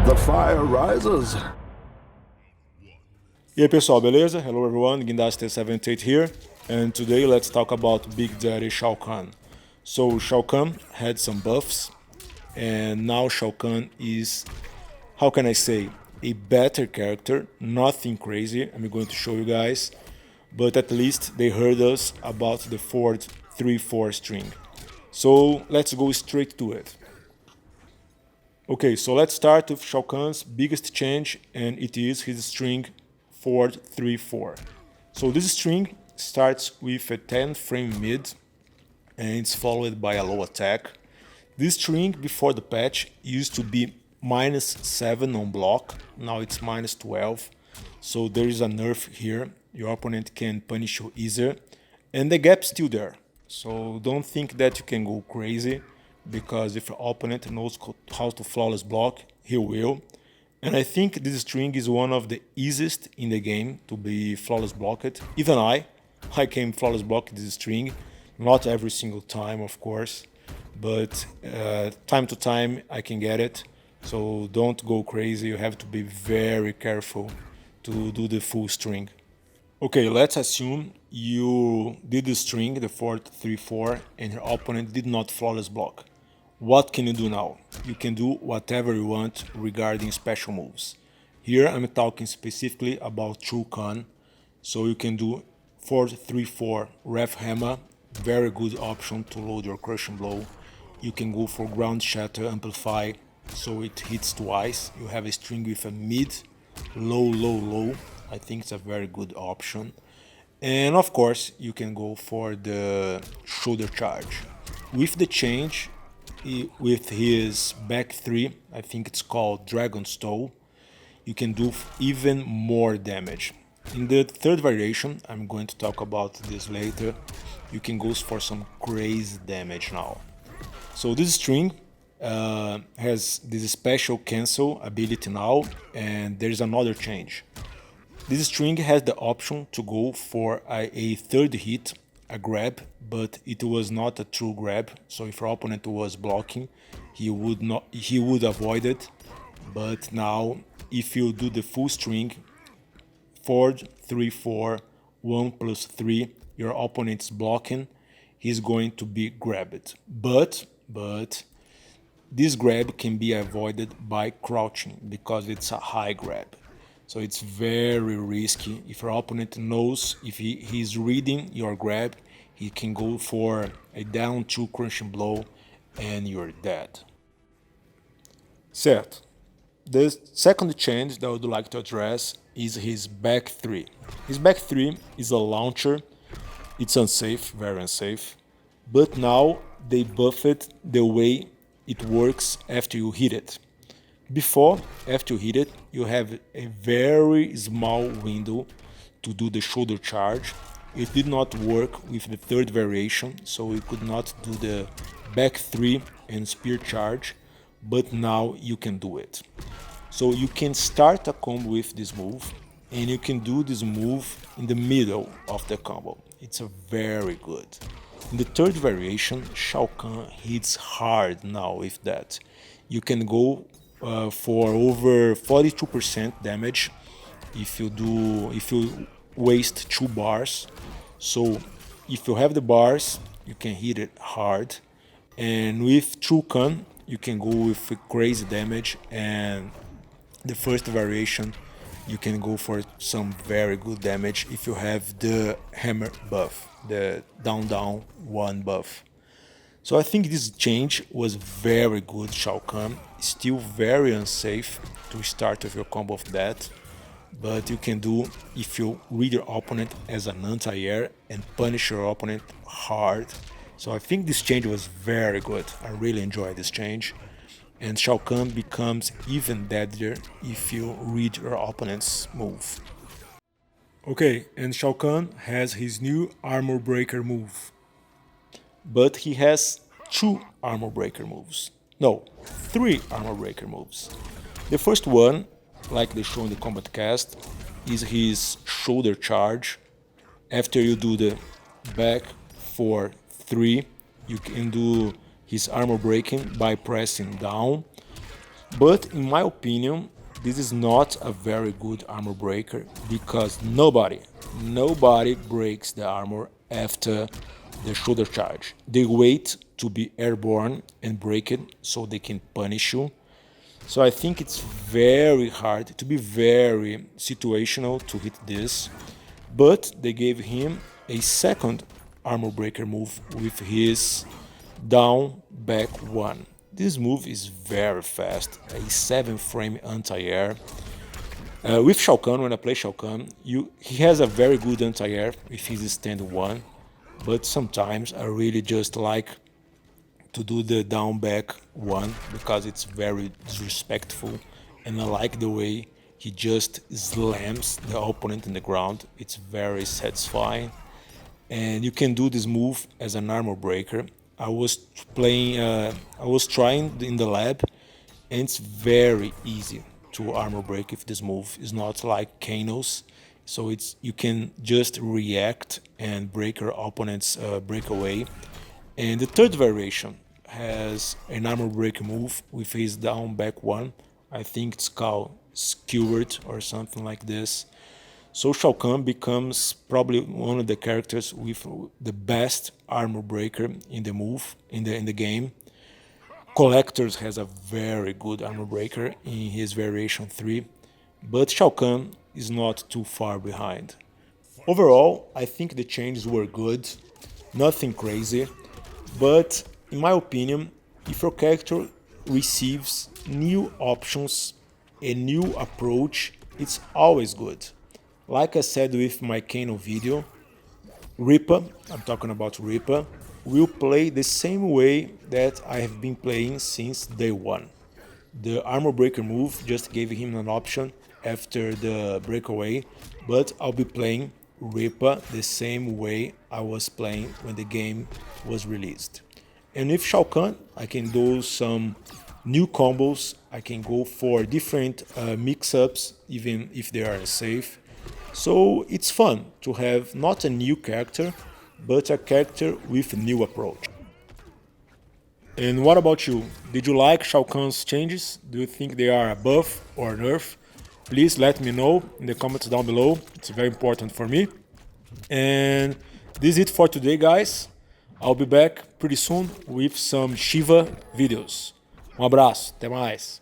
The fire rises. E aí pessoal, beleza? Hello everyone, Guindaster78 here, and today let's talk about Big Daddy Shao Kahn. So Shao Kahn had some buffs, and now Shao Kahn is, how can I say, a better character, nothing crazy, I'm going to show you guys, but at least they heard us about the 4-3-4 string. So let's go straight to it. Okay, so let's start with Shao Kahn's biggest change, and it is his string 4-3-4. So this string starts with a 10 frame mid and it's followed by a low attack. This string before the patch used to be -7 on block, now it's -12. So there is a nerf here, your opponent can punish you easier, and the gap's still there. So don't think that you can go crazy, because if your opponent knows how to flawless block, he will. And I think this string is one of the easiest in the game to be flawless blocked. Even I can flawless block this string, not every single time of course, but time to time I can get it. So don't go crazy, you have to be very careful to do the full string. Okay, let's assume you did the string, the 4-3-4, and your opponent did not flawless block. What can you do now? You can do whatever you want regarding special moves. Here I'm talking specifically about True Kahn, so you can do 4-3-4 Ref Hammer, very good option to load your crushing blow. You can go for Ground Shatter Amplify, so it hits twice. You have a string with a mid, low. I think it's a very good option. And of course, you can go for the shoulder charge. With the change, with his back 3, I think it's called Dragon's Toe, you can do even more damage. In the third variation, I'm going to talk about this later, you can go for some crazy damage now. So this string has this special cancel ability now, and there's another change. This string has the option to go for a third hit, a grab, but it was not a true grab. So if your opponent was blocking, he would avoid it. But now, if you do the full string, 4-3-4, 1+3, your opponent's blocking, he's going to be grabbed. But this grab can be avoided by crouching because it's a high grab. So it's very risky. If your opponent knows, if he's reading your grab, he can go for a down 2 crushing blow and you're dead. Certo. The second change that I would like to address is his back 3. His back 3 is a launcher. It's unsafe, very unsafe. But now they buffed the way it works after you hit it. Before, after you hit it, you have a very small window to do the shoulder charge. It did not work with the third variation, so you could not do the back 3 and spear charge, but now you can do it. So you can start a combo with this move, and you can do this move in the middle of the combo. It's a very good. In the third variation, Shao Kahn hits hard now with that. You can go for over 42% damage if you waste 2 bars. So if you have the bars, you can hit it hard, and with True Kahn you can go with crazy damage, and the first variation you can go for some very good damage if you have the hammer buff, the down 1 buff. So I think this change was very good, Shao Kahn. Still very unsafe to start with your combo of that, but you can do if you read your opponent as an anti-air and punish your opponent hard. So I think this change was very good. I really enjoyed this change. And Shao Kahn becomes even deadlier if you read your opponent's move. Okay, and Shao Kahn has his new Armor Breaker move. But he has 2 Armor Breaker moves. No, 3 Armor Breaker moves. The first one, like they show in the combat cast, is his shoulder charge. After you do the back 4-3, you can do his armor breaking by pressing down. But in my opinion, this is not a very good armor breaker because nobody breaks the armor after the shoulder charge. They wait to be airborne and break it so they can punish you. So I think it's very hard to be very situational to hit this. But they gave him a second armor breaker move with his down back one. This move is very fast, a 7-frame anti-air. With Shao Kahn, when I play Shao Kahn, he has a very good anti-air if he's stand one, but sometimes I really just like to do the down back one because it's very disrespectful, and I like the way he just slams the opponent in the ground. It's very satisfying, and you can do this move as an armor breaker. I was trying in the lab, and it's very easy to armor break if this move is not like Kahn'S. So it's you can just react and break your opponent's breakaway. And the third variation has an armor break move with his down back one. I think it's called Skewered or something like this. So Shao Kahn becomes probably one of the characters with the best armor breaker in the move in the game. Collectors has a very good armor breaker in his variation 3, but Shao Kahn is not too far behind. Overall, I think the changes were good, nothing crazy, but in my opinion, if your character receives new options, a new approach, it's always good. Like I said with my Kano video, Reaper, I'm talking about Reaper, will play the same way that I have been playing since day one. The armor breaker move just gave him an option after the breakaway, but I'll be playing Reaper the same way I was playing when the game was released. And with Shao Kahn, I can do some new combos, I can go for different mix-ups, even if they are safe. So it's fun to have not a new character, but a character with a new approach. And what about you? Did you like Shao Kahn's changes? Do you think they are a buff or a nerf? Please let me know in the comments down below. It's very important for me. And this is it for today, guys. I'll be back pretty soon with some Shiva videos. Um abraço, até mais.